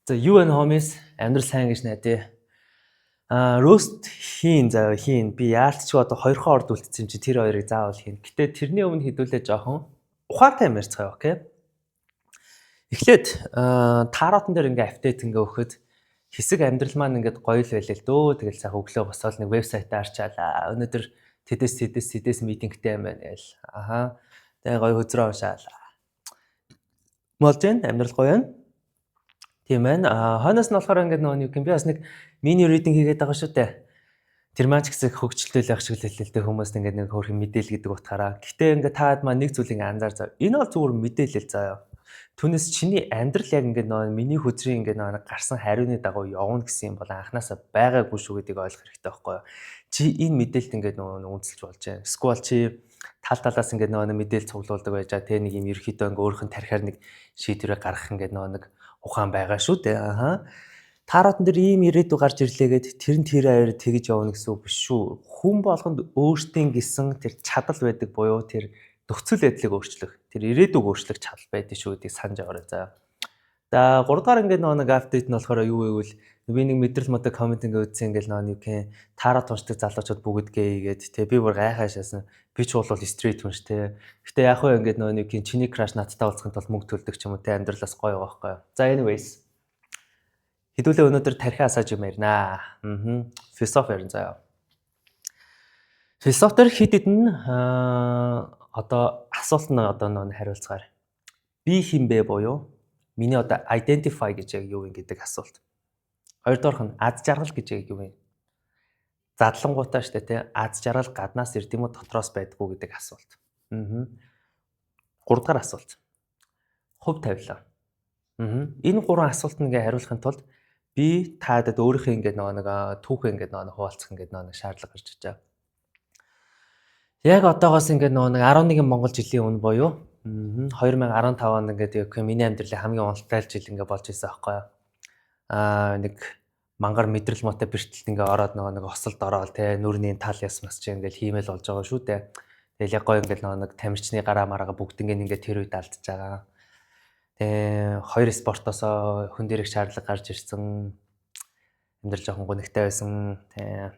За юу вэ homies амьдрал сайн гэж найдаа. Roast хийн заа хийн. Би яалтч одоо хоёрхан орд үлдсэн юм чи тэр хоёрыг заавал хийн. Гэтэ тэрний өмнө хэдүүлээ жоохон ухаантай ярьцгаая, окей? Эхлээд тааротон дээр ингээ апдейт ингээ өгөхөд хэсэг амьдрал маань ингээд гоё л байлээ л дөө. Тэгэл сайхан өглөө босоод нэг вебсайтаа арчаалаа. Өнөөдөр тэдэс митингтэй юм байна гээл. Аха. Тэгээ гоё хөзрөө уншаалаа. Молжин амьдрал гоё байна. Тийм байна. Хойноос нь болохоор ингээд нөгөө юу юм би бас нэг мини reading хийгээд байгаа шүү дээ. Тэр маань ч гэсэн хөгжилтэй байх шиг л хэлэлтэй хүмүүст ингээд нэг хөөрхөн мэдээлэл гэдэг утгаараа. Гэтэ ингээд таад маань нэг зүйлийг анзаар заа. Энэ бол зүгээр мэдээлэл заяа. Түүнээс чиний амьдрал яг ингээд нөгөө миний хөзрийн ингээд нөгөө гарсан хариуны дагуу явна гэсэн юм бол анханасаа байгаагүй шүү гэдгийг ойлгох хэрэгтэй байхгүй юу? Чи энэ мэдээлэлд ингээд нөгөө үнэлж болж байна. Эсвэл чи талаас ингээд нөгөө мэдээлэл цуглуулдаг байж байгаа. Тэ нэг юм ерөөхдөө ингээд өөрхөн тарихаар нэг шийдвэрээ гаргах ингээд нөгөө нэг ухаан байгаа шүү дээ. Аха. Тааротон дээр ийм ирээдүй гарч ирлээгээд тэр аяар тэгж явна гэсэн үг биш шүү. Хүн болгонд өөртөө гисэн тэр чадал байдаг буюу тэр нөхцөл байдлыг өөрчлөх, тэр ирээдүйг өөрчлөх чадал байдаг шүү гэдгийг санаж аваарай заа. За 3 дахь ингээд нэг апдейт нь болохоор юу вэ гэвэл би нэг мэдрэл мод комент ингээд үзсэн ингээд нэг юм таарот уншдаг залуучууд бүгд гээгээд те би бүр гайхаа шаасан. Би ч бол стрит хүн ш те. Гэтэ яг хөө ингээд нэг юм чиний краш надтай уулзахын тулд мөнгө төлдөг ч юм уу те амьдралаас гоё байгаа байхгүй юу. За anyways. Хэдүүлээ өнөөдөр тархиа асааж юм ярина. Философи ярина заяа. Философитер хэд хэдэн одоо асуулт нь одоо нэг хариулцгаар. Би хинбэ буюу миний одоо identify гэж яг юу юм гэдэг асуулт. Хоёрдоорх нь аз жаргал гэж яг юу юм? Задлангуудаа штэ тий аз жаргал гаднаас ирд юм уу дотроос байдгүй гэдэг асуулт. Гуравдугаар асуулт. Хувь тавилан. Энэ гурван асуултанд ингээ хариулахын тулд би таадад өөрийнхөө ингээ нэг түүхээ ингээ нэг хуваалцах ингээ нэг шаардлага гарч иж байгаа. Яг одоогоос ингээ нэг 11 Монгол жилийн өмнө буюу 2015 онд ингээ миний амьдралын хамгийн уналттай жил ингээ болж ирсэн аахгүй юу. Нэг мангар мэдрэл мотой бэртэлт ингээ ороод нэг осолд ороод те нүрийн тал ясмас чи ингээ хиймэл болж байгаа шүү дээ. Тэгэл яг гоё ингээ нэг тамирчны гараа мараа бүгд ингээ тэр үед алдчихж байгаа. Тэгээ хоёр спортоосоо хүн дээрх шаардлага гарч ирсэн. Амьдрал жоохон гонигтай байсан. Тэгээ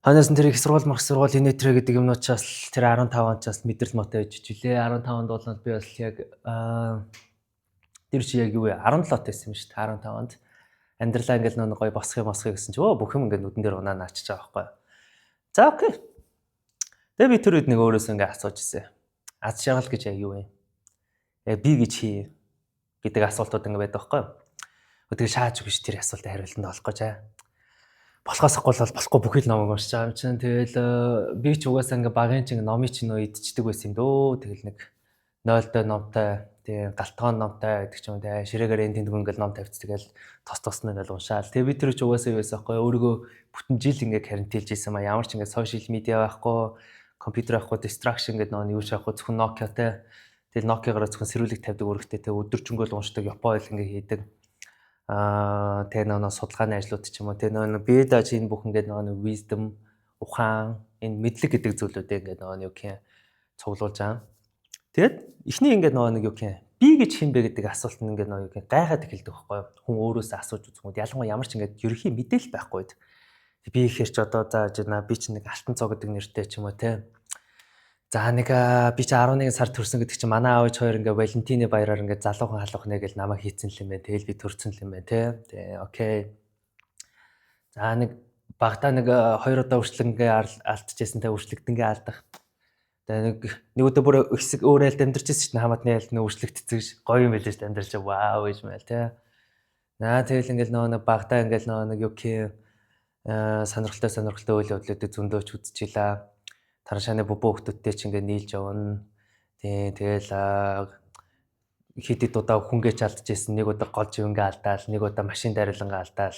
ханаас нь тэр их сургууль мах сургууль инээтрэ гэдэг юмнуучаас тэр 15 оноос мэдрэл мотой байж жилээ. 15 онд бол би бас яг тэр чи яг юу вэ? 17 тайсан юм шүү дээ. 15 онд амьдралаа ингээл нэг гоё босхыг гэсэн чи бүх юм ингээд нүдэн дээр унаа наачиж байгаа байхгүй. За окей. Тэгээ би тэр үед нэг өөрөөсөө ингээд асууж ирсэн. Аз жаргал гэж яг юу вэ? Би гэж хий гэдэг асуултууд ингэ байдаг байхгүй юу. Тэгээ шааж биш тэр асуултанд хариултанд олох гэж аа. Болохоосгүй бол болохгүй бүхэл номыг уншиж байгаа юм чинь. Тэгэл би ч угаасаа ингэ багын чинь номыг чинь нөө идчихдэг байсан юм дөө. Тэгэл нэг 0-той номтой, тэгээ галтгоон номтой гэдэг ч юм те. Ширээгээр энэ тэнд ингээл ном тавьц тэгэл тос нь ингээл уншаал. Тэгээ би тэр ч угаасаа юу байсан байхгүй юу. Өөрийгөө бүтэн жил ингэ карантинлж ийсэн маа. Ямар ч ингэ сошиал медиа байхгүй, компьютер авахгүй, distraction гэдэг нөө юу ч авахгүй зөвхөн Nokia-тай. Тэгэл Nokia-гаараа зөвхөн сэрүүлэг тавьдаг өргөтэй те өдөржингөө уншдаг Япон хэл ингээ хийдэг. Тэгээ нөө судалгааны ажлууд ч юм уу те нөө би даж энэ бүх ингээ нөө wisdom, ухаан, энэ мэдлэг гэдэг зүйлүүдээ ингээ нөө юу гэх цуглуулж байгаа. Тэгэд эхний ингээ нөө нэг юу гэх би гэж хин бэ гэдэг асуулт нь ингээ нөө юу гэх гайхаад эхэлдэг байхгүй юу. Хүн өөрөөсөө асууж үзмүүд ялангуяа ямар ч ингээ ерөнхий мэдээлэл байхгүй. Би ихэр ч одоо зааж байна би ч нэг алтан цог гэдэг нэртэй ч юм уу те. За нэг би чи 11 сар төрсөн гэдэг чинь манай аав хоёр ингээ Валентины баяраар ингээ залуухан халуухан гэж намайг хийцэн л юм байна. Тэгэл би төрсөн л юм байна те. Тэгээ окей. За нэг багтаа нэг 2 удаа үрчлэнгээ алдчихсан те үрчлэгдэнгээ алдах. Тэгээ нэг өдөө бүр хэсэг өөрөө л амьдарчсэн чинь хамаатны айл нэг үрчлэгдсэн гэж гоё юм байлээ шүү дээ амьдарч вау гэж мэл те. Наа тэгэл ингээл нэг багтаа ингээл нэг юу гэх сонирхолтой үйл явдлуудыг зөндөөч үзчихлээ. Таршааны бөбөө хүмүүстэй ч ингээ нийлж явна. Тэгэл хэд удаа хүнгээч алдчихсэн, нэг удаа гол живнгээ алдаал, нэг удаа машин дарилангаа алдаал.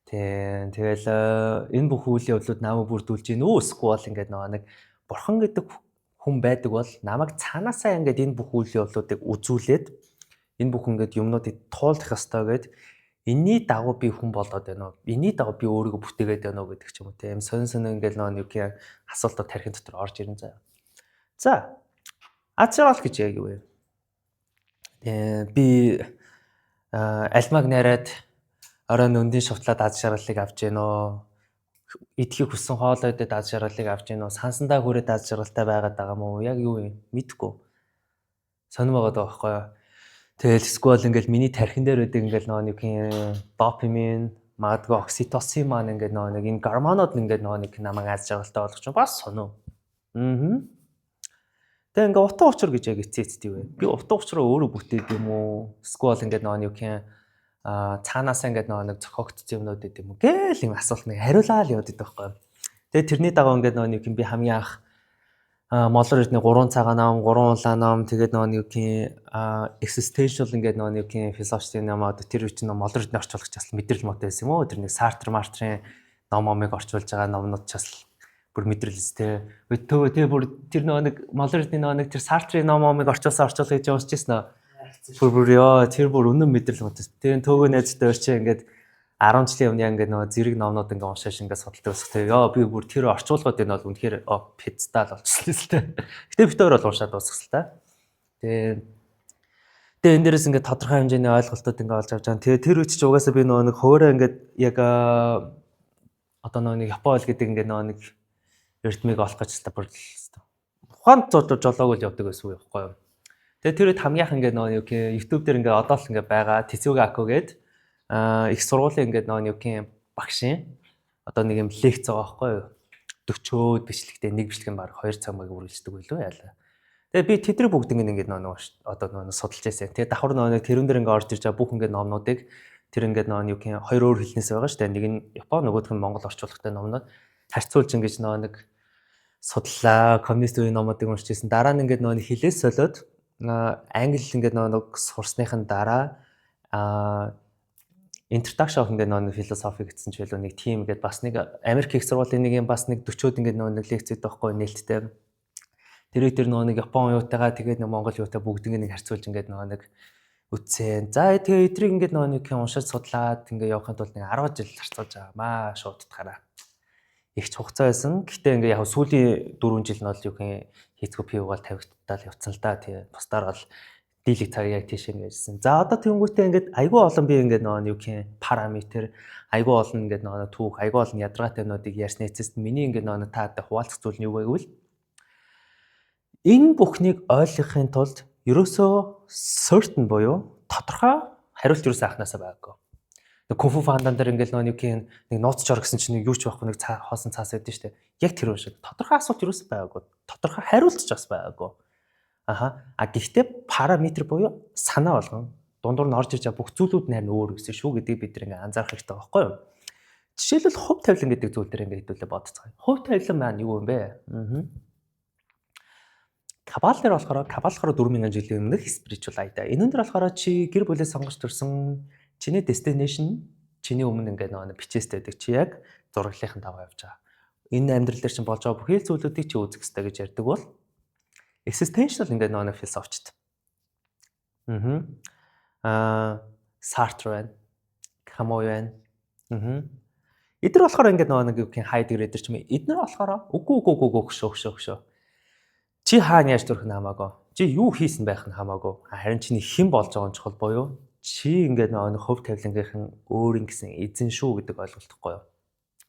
Тэгэл энэ бүх үйл явдлууд намайг бүрдүүлж гин үү эсвэл ингээ нэг бурхан гэдэг хүн байдаг бол намайг цаанаасаа ингээ энэ бүх үйл явдлуудыг үзүүлээд энэ бүх ингээ юмнуудыг туулах ёстой гэд энэний дагуу би хүн болоод байна уу? Энэний дагуу би өөрийгөө бүтээгээд байна уу гэдэг ч юм уу тийм сонь ингээл нэг юм асуултууд тарихын дотор орж ирэн заа. За. Аз жаргал гэж яг юу вэ? Би альмаг нараад оройн өндийн шувтлаад аз жаргалыг авч гэнэ. Идэхийг хүссэн хоолойдод аз жаргалыг авч гэнэ. Сансандаа хүрээд аз жаргалтай байгаад байгаа мó. Яг юу юм мэдэхгүй. Сонирм байгаа байхгүй юу? Тэгэл эсвэл ингээл миний тархин дээр байдаг ингээл нэг допамин, магадгүй окситоцин маань ингээд нэг энэ гормонууд ингээд нэг намайг аз жаргалтай болгож чинь бас сонио. Тэгээ ингээ утга учир гэж яг эцээцтэй вэ. Би утга учираа өөрөө бүтээд юм уу? Эсвэл ингээд нэг цаанаасаа ингээд нэг зохиогдсон юмнууд гэдэг юм уу? Гээл юм асуулт нэг хариулаа л яваад байдаг байхгүй юу? Тэгээ тэрний дагуу ингээд нэг би хамгийн анх Молор эрдний 3 цагаан ном, 3 улаан ном, тэгээд нэг existential ингээд нэг философийн ном одоо тэр үчиг Молор эрдний орчуулагч бас мэдрэл мод байсан юм уу? Тэр нэг Сартр Мартрын номыг орчуулж байгаа номнууд ч бас бүр мэдрэлстэй. Өтөө тэр бүр тэр нэг Молор эрдний нэг тэр Сартрын номыг орчуулсан орчуулгыг уншиж ирсэн нөө. Бүр ёо тэр бүр үнэн мэдрэл мод. Тэгээд төөгөө найзтай орчин ингээд 10 жилийн өмнө ингээд зэрэг номнууд ингээд уншааш ингээд судалдаг ус. Тэгээ би бүр тэр орчуулгууд энэ бол үнэхээр педстал болчихсон л тэ. Гэтэ бид хоёр бол уншаад дуусгасан л та. Тэгээ энэ дээрээс ингээд тодорхой хэмжээний ойлголтууд ингээд олж авч байгаа. Тэгээ тэр үчиж угаасаа би нэг хөөрэ ингээд яг одоо нэг Япон ойл гэдэг ингээд нэг эрдмийг олох гэж та бүр ухаан жолоог л явдаг байсан уу байхгүй юу. Тэгээ тэр үед хамгийн их ингээд YouTube дээр ингээд одоо л ингээд байгаа Тэцүүгээ Ако гэдэг их сургуулийн ингээд нэг багшийн одоо нэг юм лекц байгаа байхгүй юу. 40-өөд бичлэгтэй нэг бичлэг нь баг 2 цаг маяг үргэлжлэдэг байлгүй яалаа. Тэгээ би тэдний бүгд ингээд одоо судалж байсан. Тэгээ давхар тэрэн дээр ингээд орж ирж байгаа бүх ингээд номнуудыг тэр ингээд хоёр өөр хэлнээс байгаа шүү дээ. Нэг нь Япон, нөгөөх нь Монгол орчуулгатай номнууд харьцуулж ингэж нэг судлаа, коммунист үеийн номуудыг уншиж байсан. Дараа нь ингээд хэлээс солиод англи ингээд нэг сурсныхын дараа introduction of ингээд философи гэсэн ч байлоо нэг тим ингээд бас нэг Америк их сургуулийн нэг юм бас нэг 40-од ингээд нэг лекцэд байхгүй нээлттэй. Тэр нэг Япон юутайгаа тэгээд нэг Монгол юутай бүгд ингээд харьцуулж ингээд нэг үтсэн. За тэгээ эдрийг ингээд нэг уншиж судлаад ингээд явахын тулд нэг 10 жил харьцуулж байгаа маа шууд утгаараа. Их ч хугацаа байсан. Гэхдээ ингээд яг сүүлийн 4 жил нь бол юу хийцгүү пивгаал тавигдтал явцсан л да. Тэгээ бусдаар бол дийлэг цаг яг тийш ингэжсэн. За одоо тэнгуүтээ ингээд айгүй олон би ингээд параметр айгүй олон ингээд түүх айгүй олон ядаргаатай юмнуудыг ярьсны эцэст миний ингээд таатай хуваалцах зүйл нь юу вэ гэвэл энэ бүхнийг ойлгохын тулд ерөөсөө certain буюу тодорхой хариулт ерөөсөө анханасаа байгаагүй. Нэг кунфу фандан дээр ингээд нэг нууц чор гэсэн чинь юу ч байхгүй нэг хоосон цаас байдсан шүү дээ. Яг тэр шиг тодорхой асуулт ерөөсөө байгаагүй. Тодорхой хариулт ч бас байгаагүй. Гэхдээ параметр буюу санаа болгон дундуур нь орж ирж байгаа бүх зүйлүүд нь харин өөр гэсэн шүү гэдгийг бид ингээ анзаарах хэрэгтэй байхгүй юу? Жишээлбэл хувь тавилан гэдэг зүйл дээр ингээ хэдүүлээ бодцгаая. Хувь тавилан маань юу юм бэ? Кабал дээр болохоор 4000 жилийн өмнөх spiritual idea. Энэ дээр болохоор чи гэр бүлээ сонгож төрсөн чиний destination чиний өмнө ингээ бичээстэй байдаг чи яг зураглалын даваа явж байгаа. Энэ амьдрал дээр чинь болж байгаа бүхэл зүйлүүдийг чи үзэх хэрэгтэй гэж ярьдаг бол existential ингээд нэг философичд. Сартр байна. Камой байна. Эдгээр болохоор ингээд нэг Хайдеггер эдэр ч юм. Эдгээр болохоор үгүй хөшөө. Чи хаана яаж төрөх нь хамаагүй. Чи юу хийсэн байх нь хамаагүй. Харин чиний хэн болж байгаа нь чухал буюу чи ингээд нэг хувь тавилангийнхан өөрийн гэсэн эзэн шүү гэдэг ойлголтохгүй юу?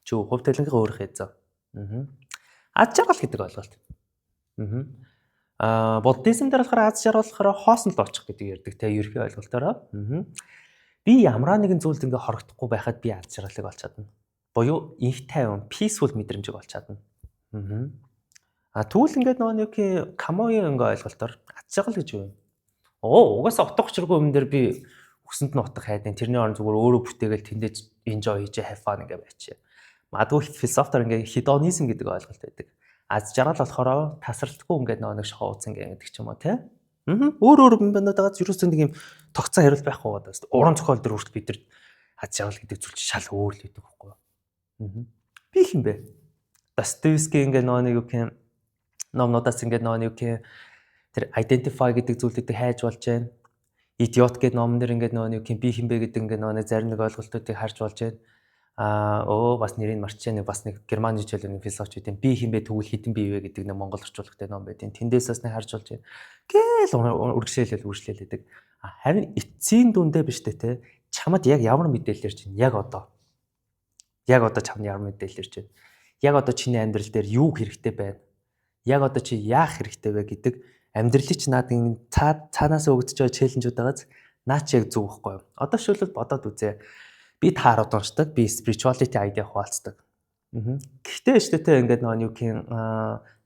Чи хувь тавилангын өөрийнх эзэн. Аз жаргал гэдэг ойлголт. Буддизм дээр болохоор аз жаргал болохоор хоосон л очих гэдэг ярьдаг те ерхий ойлголтоор. Би ямар нэгэн зүйлд ингээ хорогдохгүй байхад би аз жаргалыг олж чадна. Буюу инх тайван, peaceful мэдрэмжийг олж чадна. Тэгвэл ингээд нэг камогийн ингээ ойлголтоор аз жаргал гэж юу юм? Угаасаа утга учиргүй юм дээр би өсөнд нь утга хайдیں۔ Тэрний орн зүгээр өөрөө бүтээгээл тэндээ enjoy хийж have fun ингээ байчаа. Магадгүй философтор ингээ hedonizm гэдэг ойлголт байдаг. Аз жаргал болохоор тасралтгүй ингээд нэг шоу үзэн гэдэг ч юм уу те. Өөр юмнуудаас ерөөсөө нэг юм тогтсон хариулт байхгүй байгаа даа. Уран зохиол дээр хүртэл бид нар аз жаргал гэдэг зүйл чинь шал өөр л байдаг байхгүй юу? Би хин бэ? Достоевский ингээд нэг номнуудаас ингээд нэг тэр identify гэдэг зүйлүүдийг хайж болж байна. Idiot гэдэг номн дээр ингээд нэг би хин бэ гэдэг ингээд нэг зарим нэг ойлголтуудыг харж болж байна. Бас нэрийг марчаа нэг бас нэг герман хичээлийн философч гэдэг би хин бэ тэгвэл хідэн бий вэ гэдэг нэг монгол орчуулгатай ном байдیں۔ Тэндээс бас нэг харж болж байна. Гээл үргэлжлүүлээд байдаг. Харин эцсийн дүндээ биш те чамд яг ямар мэдээлэл ирж байна? Яг одоо. Яг одоо чамд ямар мэдээлэл ирж байна? Яг одоо чиний амьдрал дээр юу хэрэгтэй байна? Яг одоо чи яах хэрэгтэй вэ гэдэг амьдралыг чи наад ингэ цаанаас өгдөж байгаа челленжүүд байгааз наа чи яг зөв байхгүй юу? Одоо шилбэл бодоод үзье. Би таарууд уншдаг, би spirituality idea хуваалцдаг. Гэхдээ шүү дээ ингээд нөгөө юу гэх юм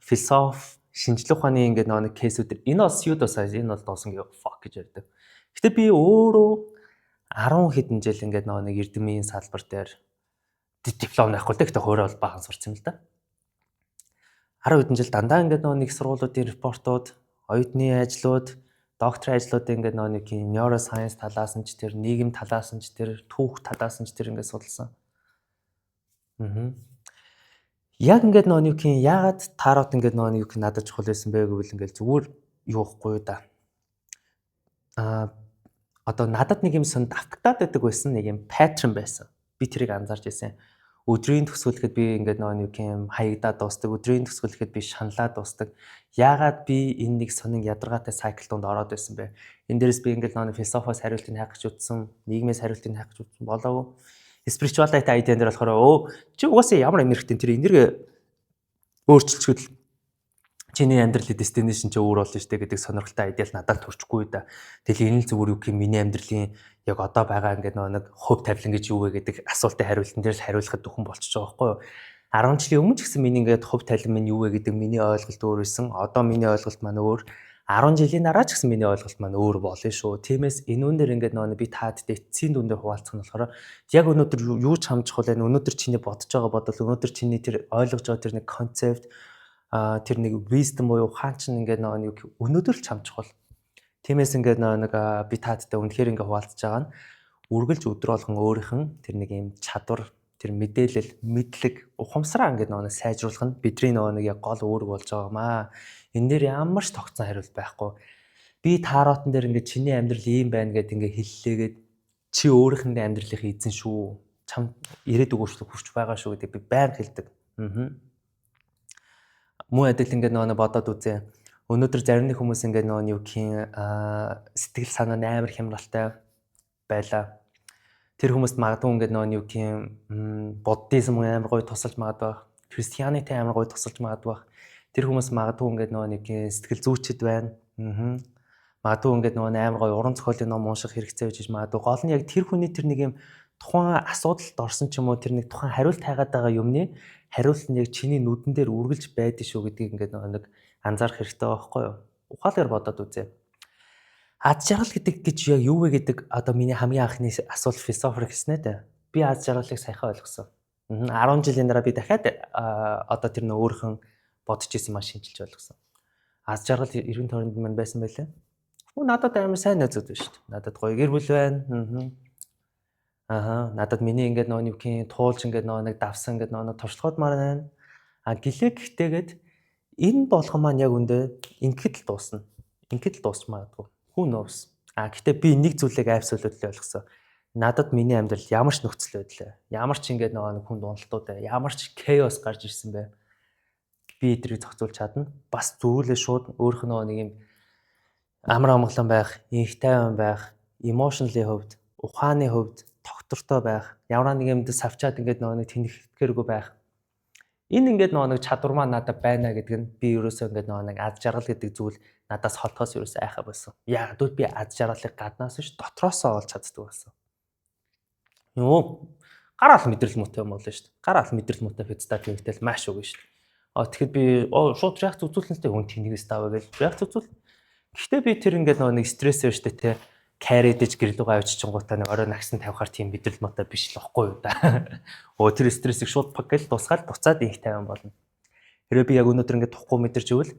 философи, шинжлэх ухааны ингээд нөгөө кейсүүд энэ бол pseudoscience, энэ бол доосон гэх fuck гэж ярьдаг. Гэхдээ би өөрөө 10 хэдэн жил ингээд нөгөө нэг эрдэмийн салбар дээр диплом авахгүй л гэхдээ хоороо бол баахан сурсан юм л да. 10 хэдэн жил дандаа ингээд нөгөө нэг сургуулиудын репортууд, оюутны ажлууд, докторийн ажлууд ингээд нөгөө нэг neuroscience талаас нь ч тэр, нийгэм талаас нь ч тэр, түүх талаас нь ч тэр ингээд судалсан. Яг ингээд нөгөө нэг яагаад таарот ингээд нөгөө нэг надад чухал байсан бэ гэвэл ингээд зүгээр юухгүй да. Одоо надад нэг юм сон давтагдаад байдаг байсан нэг юм паттерн байсан. Би тэрийг анзаарч байсан. Өдрийн төгсгөлөхэд би ингээд нөгөө юм хаягдаад дуустдаг, өдрийн төгсгөлөхэд би шаналаад дуустдаг. Яагаад би энэ нэг сонин ядаргаатай сайкл донд ороод байсан бэ? Энэ дээрээс би ингээд нөгөө философоос хариултыг хайх гэж утсан, нийгмээс хариултыг хайх гэж утсан болоогүй. Spirituality idea дээр болохоор чи угаасаа ямар энергитэй тэр энерги өөрчилчихвэл чиний амьдралын destination чи өөр болно шүү дээ гэдэг сонирхолтой идеал надад төрчихгүй да. Тэгэл энэ л зүгээр юу гэх юм миний амьдралын яг одоо байгаа ингээд нэг хувь тавилан гэж юу вэ гэдэг асуултын хариултан дээр л хариулахад дөхөн болчихж байгаа байхгүй юу? 10 жилийн өмнө ч гэсэн миний ингээд хувь тавилан минь юу вэ гэдэг миний ойлголт өөр байсан. Одоо миний ойлголт маань өөр. 10 жилийн дараа ч гэсэн миний ойлголт маань өөр болно шүү. Тиймээс энэ үнээр ингээд нөгөө би таад эцсийн дүндээ хуваалцах нь болохоор яг өнөөдөр юу ч хамж чухал байна. Өнөөдөр чиний бодож байгаа бодол, өнөөдөр чиний тэр ойлгож байгаа тэр нэг концепт, тэр нэг wisdom буюу хаан ч ингээд нөгөө өнөөдөр л хамж чухал. Тиймээс ингээд нэг би таадтай үнэхээр ингээд хуваалцаж байгаа нь үргэлж өдөр болгон өөрийнх нь тэр нэг юм чадвар, тэр мэдээлэл, мэдлэг, ухамсараа ингээд нөгөө сайжруулах нь бидний нөгөө яг гол үүрэг болж байгаамаа. Энэ дээр ямар ч тогтсон хариулт байхгүй. Би тааротон дээр ингээд чиний амьдрал ийм байна гэдээ ингээд хэллээгээд чи өөрийнхөө амьдралынхаа эзэн шүү. Чам ирээдүг өөрчлөх хүрч байгаа шүү гэдэг би байнга хэлдэг. Муу адил ингээд нөгөө бодоод үзье. Өнөөдөр зарим нэг хүмүүс ингээд нөгөө юу гэх сэтгэл санаа амар хямралтай байлаа. Тэр хүмүүст магадгүй ингээд нөгөө юу гэх буддизм амар гоё тусалж магадгүй, христианити амар гоё тусалж магадгүй. Тэр хүмүүс магадгүй ингээд нөгөө нэг сэтгэл зүйчд байна. Магадгүй ингээд нөгөө амар гоё уран зохиолын ном унших хэрэгцээ байж магадгүй. Гол нь яг тэр хүний тэр нэг юм тухайн асуудалд орсон ч юм уу тэр нэг тухайн хариулт хайгаад байгаа юмны хариулт нь яг чиний нүдэн дээр үргэлж байдаг шүү гэдгийг ингээд нөгөө нэг анзаарах хэрэгтэй байхгүй юу? Ухаалгаар бодоод үзье. Аз жаргал гэдэг гэж яг юу вэ гэдэг одоо миний хамгийн анхны асуулт философик гэснэ дээ. Би аз жаргалыг саяхан ойлгосон. 10 жилийн дараа би дахиад одоо тэр нөө өөрхөн бодож исэн маш шинжилж ойлгосон. Аз жаргал 90 тойронд мань байсан байлаа. Надад амар сайн найзууд байна шүү дээ. Надад гоё гэр бүл байна. Надад миний ингээд нөгөө юухийн туулж ингээд нөгөө нэг давсан ингээд нөгөө туршлагууд маань байна. Гэлээ гэхдээ энэ болгон маань яг үндэ ингээд л дуусна. Ингээд л дуусч магадгүй. Who knows. Гэхдээ би нэг зүйлийг absolutely ойлгосон. Надад миний амьдрал ямар ч нөхцөл байдлаа, ямар ч ингээд нөгөө хүн дундалтууд, ямар ч chaos гарч ирсэн бэ. Би эдрийг зохицуулж чадна. Бас зүйлээ шууд өөрөх нэг юм амар амгалан байх, инх тайван байх, emotionally хувьд, ухааны хувьд тогтвортой байх, ямар нэг юмд савчаад ингээд нэг тэнхэрхээргүй байх. Энэ ингээд нэг чадвар маань надад байна гэдэг нь би ерөөсөө ингээд нэг аз жаргал гэдэг зүйл надаас холтоос ерөөсөө айхаа болсон. Яг л би аз жаргалыг гаднаас биш дотроосоо олж чаддаг болсон. Гараал мэдрэл муутай юм болно шүү дээ. Гараал мэдрэл муутай фэцтэй тэгтэл маш үгүй шүү дээ. Тэгэхэд би шууд реакц үзүүлнэстэй хүн тэнийгээс тааваа гэж реакц үзүүл. Гэхдээ би тэр ингээд нэг стресс байна шүү дээ те. Каридэж гэрлүүгээ авчичингуудаа нэг орой нагсан тавихаар тийм мэдрэл муутай биш л واخгүй юу да. Тэр стрессийг шууд пакэл тусгаад буцаад инх тайван болно. Хэрэв би яг өнөөдөр ингээд тухгүй мэдэрч ивэл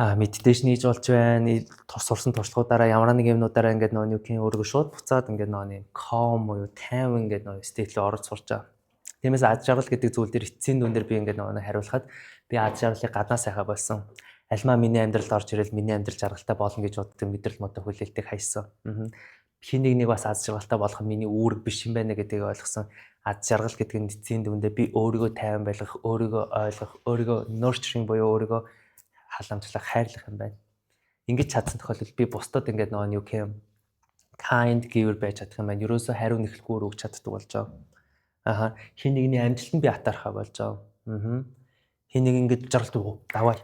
медитейшн хийж болж байна. Сурсан туршлагуудаараа ямар нэг юмнуудаараа ингээд нүгийн өөрийгөө шууд буцаад ингээд нэг calm буюу тайван ингээд state рүү орж сурч байгаа. Тиймээс аз жаргал гэдэг зүйл дээр эцсийн дүн дээр би ингээд хариулахад би аз жаргалыг гаднаас хайхаа болсон. Альмаа миний амьдралд орж ирэл миний амьдрал жаргалтай болно гэж боддог мэдрэл муутай хүлээлтийг хайсан. Хэнийг нэг бас аз жаргалтай болох нь миний үүрэг биш юм байна гэдгийг ойлгосон. Аз жаргал гэдэг нь эцсийн дүндээ би өөрийгөө тайван байлгах, өөрийгөө ойлгох, өөрийгөө nurturing буюу өөрийгөө халамжлах, хайрлах юм байна. Ингэж чадсан тохиолдолд би бусдад ингээд юу гэм kind giver байж чадах юм байна. Ерөөсөө хариу нэхлэхгүйгээр өгч чаддаг болж байгаа. Хин нэгний амжилтанд би атаархаа болж байгаа. Хин нэг ингэж жаргалт давай.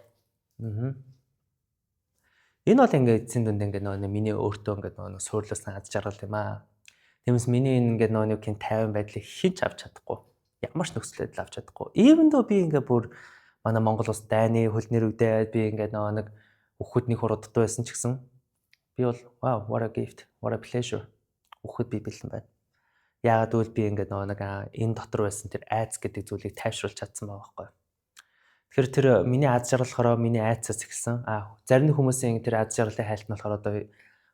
Энэ бол ингээд эцсийн дүнд ингээд нөгөө миний өөртөө ингээд нөгөө суурлуулсан аз жаргал юм аа. Тиймээс миний энэ ингээд нөгөө нэг 50 байдлыг хинч авч чадахгүй. Ямар ч нөхцөл байдал авч чадахгүй. Even though би ингээд бүр манай Монгол улс дайны хөлнөр үдээд би ингээд нөгөө нэг өгөхөдний хурдтай байсан ч гэсэн би бол wow what a gift, what a pleasure. Өгөхөд би бэлэн байна. Яагаад гэвэл би ингээд нөгөө нэг энэ дотор байсан тэр айц гэдэг зүйлийг тайвшруулж чадсан байгаа байхгүй. Тэгэхээр тэр миний аз жаргалахаараа миний айцаас ихсэн. Зарим хүмүүсийн тэр аз жаргалын хайлт нь болохоор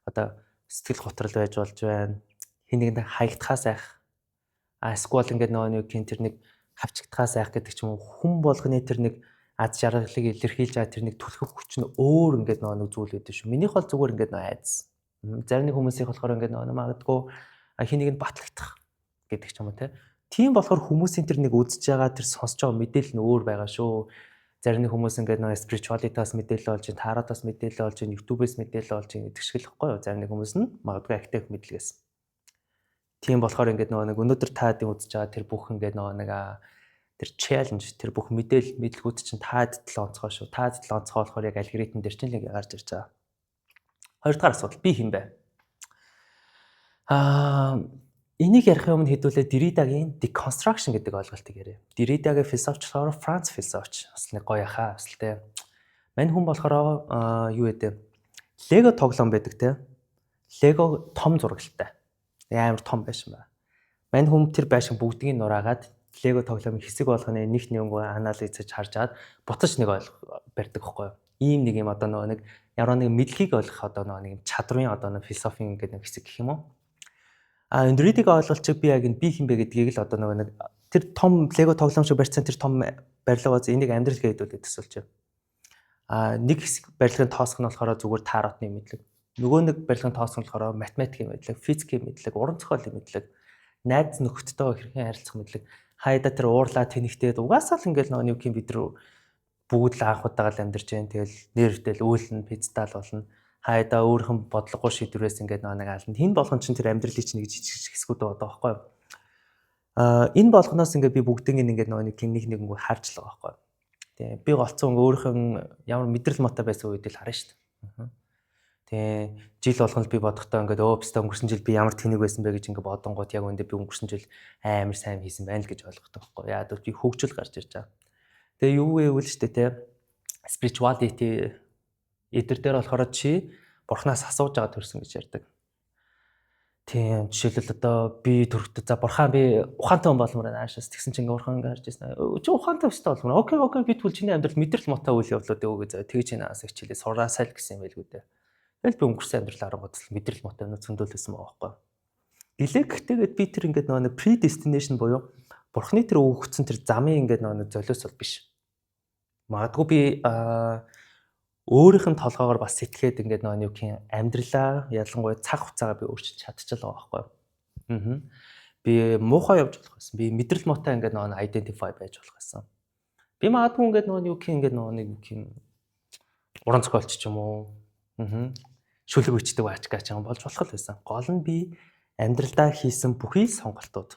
одоо сэтгэл готрол байж болж байна. Хин нэгэнд хаягдхаас айх. Эсвэл ингээд нөгөө нэг тэр нэг хавчигдхаас айх гэдэг ч юм уу хүн болгоны тэр нэг аз жаргалыг илэрхийлж байгаа тэр нэг түлхэх хүч нь өөр ингээд нэг зүйл байдаг шүү. Минийх бол зүгээр ингээд айц. Зарим хүмүүсийн болохоор ингээд магадгүй хин нэгэнд батлагдах гэдэг ч юм уу тийм болохоор хүмүүсийн тэр нэг үзэж байгаа тэр сонсож байгаа мэдээлэл нь өөр байгаа шүү. Зарим хүмүүс ингээд spirituality-таас мэдээлэл олж, тароотаас мэдээлэл олж, YouTube-ээс мэдээлэл олж гэдэг шиг л хэвгүй юу. Зарим хүмүүс нь магадгүй актив мэдлэгээс. Тийм болохоор ингээд өнөөдөр таад үзэж байгаа тэр бүх ингээд тэр challenge, тэр бүх мэдлгүүд чинь таад 7 онцгой шүү. Таад 7 онцгой болохоор яг алгоритм дээр чинь л гарч ирж байгаа. Хоёрдугаар асуудал би хэн бэ? Энийг ярих өмнө хэдүүлээ Derridaгийн deconstruction гэдэг ойлголтыг яриа. Derridaгийн философч болохоор Франц философч. Бас нэг гоё яхаа өсөлтэй. Мань хүн болохоор юу гэдэг? Лего тоглоом байдаг те. Лего том зурагтай. Амар том байшин байна. Мань хүн тэр байшин бүгдийг нураагаад Лего тоглоомын хэсэг болгоны нэг анализ хийж харж агаад бутаж нэг барьдаг байхгүй юу? Ийм нэг юм одоо нэг ямар нэг мэдлэгийг ойлгох одоо нэг чадрын одоо нэг философийн гэдэг нэг хэсэг гэх юм уу? Derridaгийн ойлголтыг би яг би хэн бэ гэдгийг л одоо нэг тэр том Лего тоглоом шиг барьсан тэр том барилгаас энийг амьдрал гэж хэлүүлээд төсөлж байна. Нэг хэсэг барилгын тоосох нь болохоор зүгээр тароотны мэдлэг. Нөгөө нэг барилгын тоосох нь болохоор математикийн мэдлэг, физикийн мэдлэг, уран зохиолын мэдлэг, найз нөхдөдөө хэрхэн харилцах мэдлэг. Хайда тэр уурлаа тэнэгтээд угаасаа л ингээл нэг юм бид нар бүгд л анх удаага л амьдарч जैन тэгэл нэртэл үйлэн пицтал болно. Хайда өөрхөн бодлогоо шийдвэрээс ингээд нэг аална. Хин болгон чинь тэр амьдралын чинь нэг жижиг хэсгүүд байгаа байхгүй юу? Энэ болгоноос ингээд би бүгднийг ингээд нэг харж л байгаа байхгүй юу? Тэгээ би голцсон өөрхөн ямар мэдрэл мотой байсан үед л харна шүү дээ. Тэгээ жил болгоно би бодохдоо ингээд өөпстө өнгөрсөн жил би ямар тэнэг байсан бэ гэж ингээд бодонгууд яг үндэ би өнгөрсөн жил амар сайн хийсэн байна л гэж ойлгодог байхгүй юу? Яагаад би хөгжил гарч ирж байгаа. Тэгээ юу гэвэл шүү дээ те spirituality эдгээр дээр болохоор чи бурхнаас асууж байгаа төрсөн гэж ярьдаг. Тийм жишээлбэл одоо би төрөлтөө за бурхан би ухаантай хүн болмоор наашаас тэгсэн чинь бурхан гарч ирсэн. Чи ухаантай өстэй болмоор. Окей би тэгвэл чиний амьдрал мэдрэл мотой үйл явдлууд өгөө за тэгж энэ асах хичээлээ сураасай л гэсэн юм байлгүй дээ. Тэгэл би өнгөрсөн амьдрал аргуудл мэдрэл мотой өнө зөндөлсөн байгаа байхгүй. Электгээд би тэр ингээд нэг predestination буюу бурхны тэр өгөгдсөн тэр замын ингээд нэг золиос бол биш. Магадгүй би өөрийнх нь толгоогоор бас сэтгэхэд ингээд нэг юм амьдралаа ялангуяа цаг хугацаагаа би өөрчилж чадчихлаа байхгүй юу. Би муухай явж болох байсан. Би мэдрэл мотой ингээд нэг identify байж болох байсан. Би магадгүй ингээд нэг юм уран зохиолч ч юм уу. Шүлэг өчтөг аачгаач юм болж болох л байсан. Гол нь би амьдралдаа хийсэн бүхий л сонголтууд.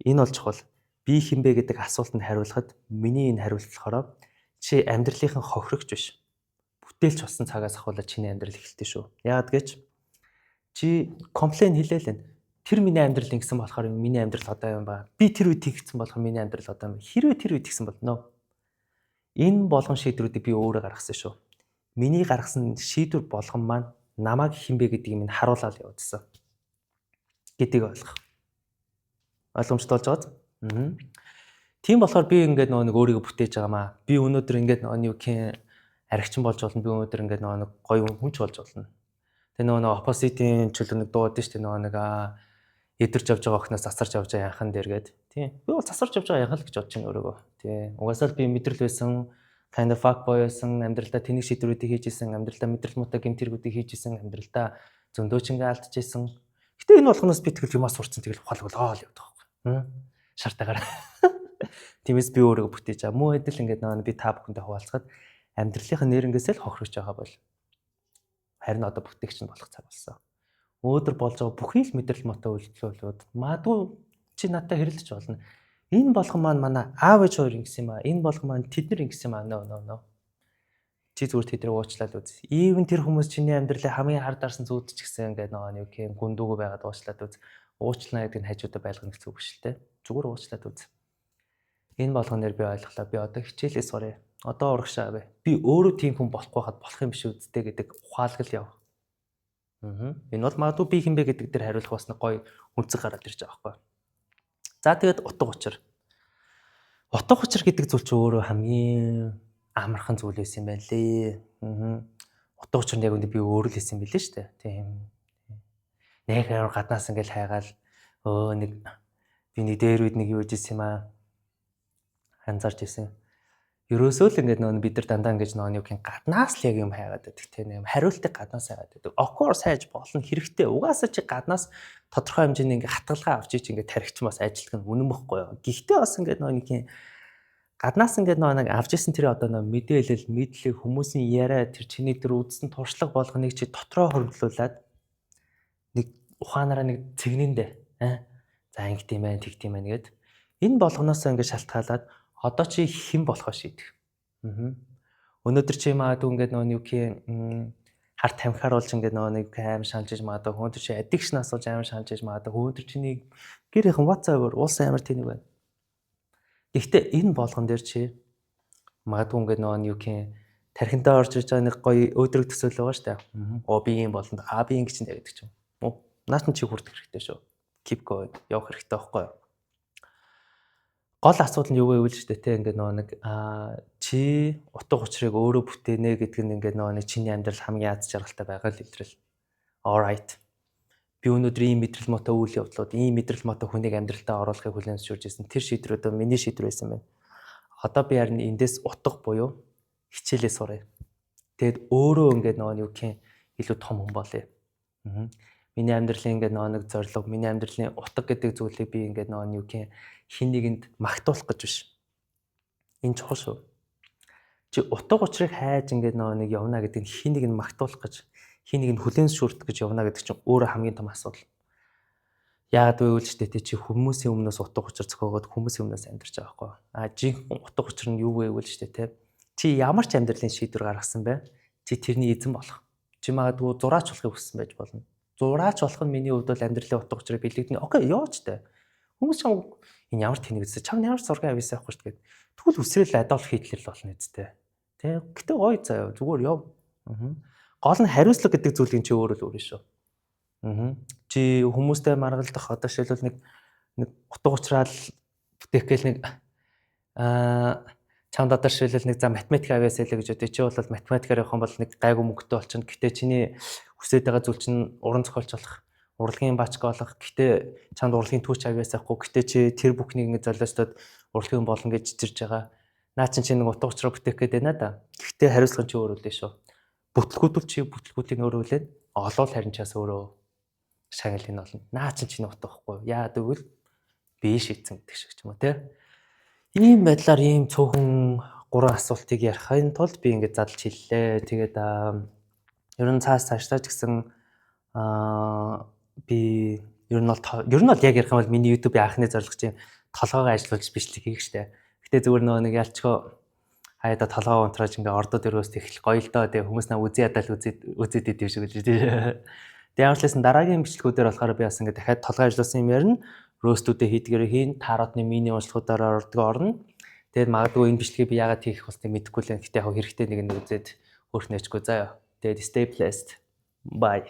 Энэ бол чухал. Би хэн бэ гэдэг асуултанд хариулахад миний энэ хариулт болохоор чи амьдралынхаа хохирогч биш. Бүтээлч болсон цагаас ахуулаад чиний амьдрал эхэлтээ шүү. Яагаад гэж чи комплейн хэлээл. Тэр миний амьдрал ингэсэн болохоор миний амьдрал одоо юм ба. Би тэр үед тэгсэн болохоор миний амьдрал одоо юм. Хэрвээ тэр үед тэгсэн болно. Энэ болгон шийдвэрүүдийг би өөрөө гаргасан шүү. Миний гаргасан шийдвэр болгон маань намайг хэн бэ гэдгийг минь харуулаад явуулсан. Гэдгийг ойлгох. Ойлгомжтой болж байгаа. Тийм болохоор би ингээд нэг өөрийгөө бүтээж байгаамаа. Би өнөөдөр ингээд нэг аригчин болж болно. Би өнөөдөр ингээд нэг гоё хүнч болж болно. Тэгээ нэг оппозитийн чөлөө нэг дууд шүү дээ. Нэг эдэрч явж байгаа охноос засарч явж байгаа яхан дээр гээд. Тийм. Би бол засарч явж байгаа яхан л гэж бодож байна өөрийгөө. Тийм. Угаасаа л би мэдрэл байсан, kind of fuck boy байсан, амьдралдаа тэнэг шийдвэрүүдийг хийж исэн, амьдралдаа мэдрэл мотой гэмтэргүүдийг хийж исэн, амьдралдаа зөндөөчнгээ алдаж исэн. Гэтэ энэ болгоноос би тэгэл юмаа сурцсан тэгэл ухаалгал явдаг байхгүй. Шартаагаар. Тиймээс би өөрийгөө бүтээж байгаа. Муу хэдэл ингээд би та бүхэндээ хуваалцахад амьдралынхаа нэрнгээсээ л хохирож байгаа бол харин одоо бүтээгч нь болох цаг болсон. өөдөр болж байгаа бүхий л мэдрэл мотой үйлдэлүүд магадгүй чи надтай хэрэлдэж болно. Энэ болгон маань манай аав ээж хоёр ингэсэн юм аа. Энэ болгон маань тэд нар ингэсэн юм аа. Нөө. Чи зүгээр тэдрийг уучлаад үз. Even тэр хүмүүс чиний амьдралыг хамгийн хар дарсан зүйдэж гисэн гэдэг нэг юу гэх гүндүүгөө байгаад уучлаад үз. Уучлаа гэдэг нь хажуудаа байлгах гэсэн үг шүү дээ. Зүгээр уучлаад үз. Энэ болгоноор би ойлголоо. Би одоо хичээлээ суръя. Одоо урагшаа бай. Би өөрөө тийм хүн болохгүй хаад болох юм биш үсттэй гэдэг ухаалгал яв. Энэ бол магадгүй би хинбэ гэдэг дээр хариулах бас нэг гоё үнцэг гараад ирж байгаа байхгүй. За тэгээд утга учир. Утга учир гэдэг зүйл чинь өөрөө хамгийн амархан зүйл байсан юм байна лээ. Утга учир нь яг үндэ би өөрөө л хэлсэн билээ шүү дээ. Тийм. Нэг гаднаас ингээл хайгаал нэг би нэг дээр үед нэг юу хийжсэн юм аа. Анзаарч ирсэн. Ерөөсөө л ингээд нөө бид нар дандаа ингэж нөө юу гэх гаднаас л яг юм хайгаад байдаг тийм хариултыг гаднаас хайгаад байдаг. Of course хайж болно хэрэгтэй. Угаасаа чи гаднаас тодорхой хэмжээний ингээд хатгалгаа авч ич ингээд тархичмаас ажилтг нь үнэн бохгүй юу. Гэхдээ бас ингээд нөө нэг юм гаднаас ингээд нөө нэг авч исэн тэр одоо нөө мэдээлэл, мэдлэг, хүмүүсийн яриа тэр чиний тэр үзсэн туршлага болгоныг чи дотроо хөрвүүлээд нэг ухаанаараа нэг цэгнэндээ за ингэ тийм байх, тэг тийм байх гэд энэ болгоноос ингээд шалтгаалаад одоо чи хэн болохоо шийдэх. Өнөөдөр чи магадгүй ингээд нөгөө юу гэх харт тамхиар болж ингээд нөгөө нэг аим шалжиж магадгүй өнөөдөр чи addiction асууж аим шалжиж магадгүй өнөөдөр чиний гэрийнхэн WhatsApp-аар уус амар тэнэг байна. Гэхдээ энэ болгон дээр чи магадгүй ингээд нөгөө юу гэх тархинтаа орж ирж байгаа нэг гоё өөдрөг төсөөл байгаа шүү дээ. Оо би юм болонд би ингэ чинь гэдэг ч юм. Наас нь чи хүрдэх хэрэгтэй шүү. Keep going явах хэрэгтэй байхгүй юу? Гол асуудал нь юу вэ гэвэл шүү дээ те ингээд нөгөө нэг чи утга учирыг өөрөө бүтээнэ гэдэг нь ингээд нөгөө нэг чиний амьдрал хамгийн аз жаргалтай байгаа л илрэл. Alright. Би өнөөдөр ийм мэдрэл мотой үйл явдлууд, ийм мэдрэл мотой хүнийг амьдралтаа оруулахыг хүлээн зөвшөөрж ирсэн. Тэр шийдвэрүүд миний шийдвэр байсан байна. Одоо би харин эндээс утга буюу хичээлээ суръя. Тэгэд өөрөө ингээд нөгөө юу гэх илүү том хүн болъё. Миний амьдралын ингээд нөгөө нэг зорилго, миний амьдралын утга гэдэг зүйлийг би ингээд нөгөө юу гэх хин нэгэнд магтуулах гэж биш. Энэ чухал шүү. Чи утга учирыг хайж ингээд нөгөө нэг явна гэдэг нь хин нэгэнд магтуулах гэж, хин нэгэнд хүлээн зөвшөөрөх гэж явна гэдэг чинь өөрөө хамгийн том асуудал. Яагаад вэ гэвэл ч тэ чи хүмүүсийн өмнөөс утга учир зохиогоод хүмүүсийн өмнөөс амьдарч байгаа байхгүй. Жинхэнэ утга учир нь юу вэ гэвэл ч тэ чи ямар ч амьдралын шийдвэр гаргасан бай. Чи тэрний эзэн болох. Чи магадгүй зураач болохыг хүссэн байж болно. Зураач болох нь миний хувьд бол амьдралын утга учирыг бэлэгдэнэ. Окей, яваач тэ. Хүмүүс чам энэ ямар тэнэг үзсэн. Чам ямар зураг авьяасаа авахгүй шүү дээ. Тэгвэл үсрээл Адольф Хитлер л болно үсттэй. Тэ. Гэтэ гоё заяа. Зүгээр яв. Гол нь хариуцлага гэдэг зүйлийн чи өөрөө л өөр шүү. Чи хүмүүстэй маргалдах одоо шилбэл нэг утга учраал бүтээх гээл нэг чамд одоо шилбэл нэг за математик авьяасаа л гэж бодъё. Чи бол математикаар явах юм бол нэг гайгүй мөнгөтэй болчихно. Гэтэ чиний хүсэж байгаа зүйл чинь уран зохиолч болох, урлагийн баачг болох. Гэтэ чамд урлагийн түүч авьяас авахгүй. Гэтэ чи тэр бүхнийг ингэ золиостод урлагийн болно гэж чичирж байгаа. Наа чи нэг утга учраа бүтээх гээд байна да. Гэтэ хариуцлага чи өөр үлээ шүү. Бүтлгүүдүүл чи бүтлгүүдийн өөрөө үлээд олол харин чаас өөрөө шагналын болно. Наа чи чиний утга байхгүй. Яагаад гэвэл би шийдсэн гэдэг шиг ч юм уу те. Ийм байдлаар ийм цөөхөн 3 асуултыг ярихын тулд би ингэж задлж хэллээ. Тэгээд ер нь цаашдаа ч гэсэн би ер нь бол яг ярих юм бол миний YouTube-ийн анхны зорилго чинь толгойгоо ажиллуулж бичлэг хийх штэ. Гэтэ зүгээр нэг ялчгаа хаяада толгоо унтрааж ингээ ордод өрөөс эхлэх гоё л доо. Тэгээ хүмүүс naa үзий ядал үзээд идэв шиг л тийм. Тэгээ амарлаас дараагийн бичлэгүүдээр болохоор би бас ингээ дахиад толгой ажилласан юм ярина. Рөөстүүдээ хийдгээрээ хийн, тааротны мини уншлагуудаар орно. Тэгээд магадгүй энэ бичлэгийг би яагаад хийх болтыг мэдэхгүй л. Гэтэ яг хэрэгтэй нэг нь үзээд өөрснөөчгүй заяа. Тэгээд stay blessed. Bye.